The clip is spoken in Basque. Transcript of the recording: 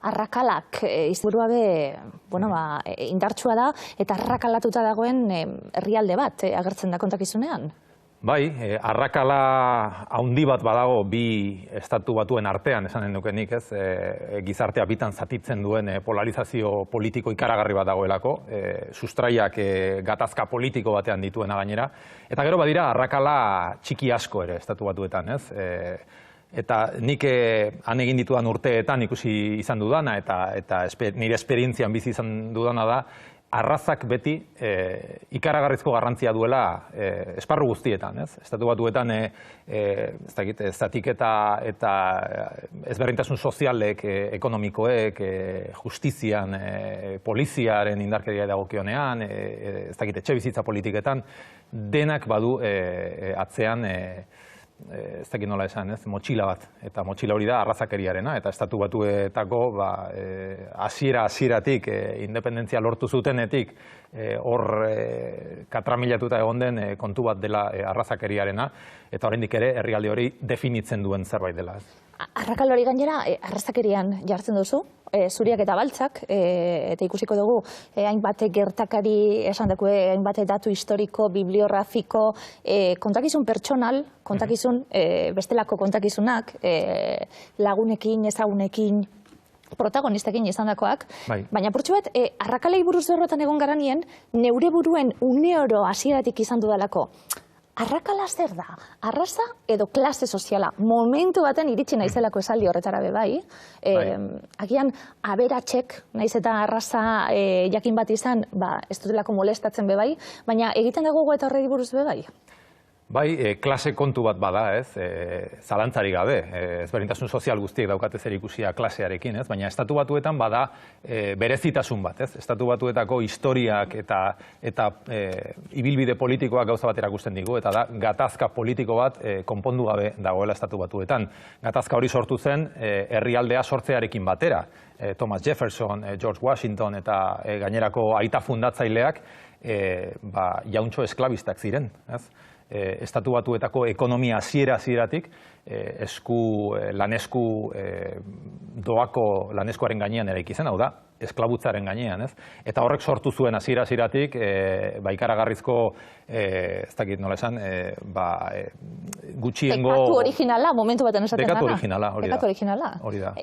arrakalak izburua be, indartsua da, eta arrakalatuta dagoen herrialde bat agertzen da kontakizunean. Bai, arrakala handi bat badago bi estatu batuen artean, esanen nukenik, ez? Gizartea bitan zatitzen duen polarizazio politiko ikaragarri bat dagoelako, sustraiak gatazka politiko batean dituena gainera, eta gero badira arrakala txiki asko ere estatu batuetan, ez? Eta nik han egin ditudan urteetan ikusi izan dudana, eta nire esperientzian bizi izan dudana da, arrazak beti ikaragarrizko garrantzia duela esparru guztietan, ez? Estatu batuetan zatiketa eta ezberdintasun sozialek, ekonomikoek, justizian, poliziaren indarkeria dagokionean, etxebizitza politiketan, denak badu atzean ez dakit nola esan, ez, motxila bat. Eta motxila hori da arrazakeriarena, eta estatu batuetako hasieratik, independentzia lortu zutenetik, hor katramilatuta egon den kontu bat dela arrazakeriarena, eta oraindik ere herrialde hori definitzen duen zerbait dela. Arrakal hori gainera, arrazakerian jartzen duzu, zuriak eta baltzak, eta ikusiko dugu, hainbat gertakari esan dugu, hainbat datu historiko, bibliografiko, kontakizun pertsonal, kontakizun, bestelako kontakizunak, lagunekin, ezagunekin, protagonistekin izandakoak, baina purtsu bat, arrakalei buruz horretan egon garanien, neure buruen une oro hasieratik izan dudalako. Arrakala zer da? Arraza edo klase soziala? Momentu baten iritsi naizelako esaldi horretara be bai. Agian aberatsek, naiz eta arraza jakin bat izan, ez dutelako molestatzen be bai, baina egiten dago eta horrei buruz be bai. Bai, klase kontu bat bada, ez, zalantzari gabe, ezberdintasun sozial guztiek daukate zer ikusia klasearekin, ez, baina estatu batuetan bada berezitasun bat, ez, estatu batuetako historiak eta ibilbide politikoak gauza bat erakusten digu, eta da gatazka politiko bat konpondu gabe dagoela estatu batuetan. Gatazka hori sortu zen herrialdea sortzearekin batera. Thomas Jefferson, George Washington eta gainerako aita fundatzaileak jauntxo esklabistak ziren, ez? Estatu batuetako ekonomia hasieratik lanesku doako laneskoaren gainean eraiki zen, hau da, esklabutzaren gainean, ez? Eta horrek sortu zuen hasieratik ikaragarrizko, ez dakit nola esan, gutxiengo... Pekatu originala, momentu baten esaten dana. Pekatu originala, hori da.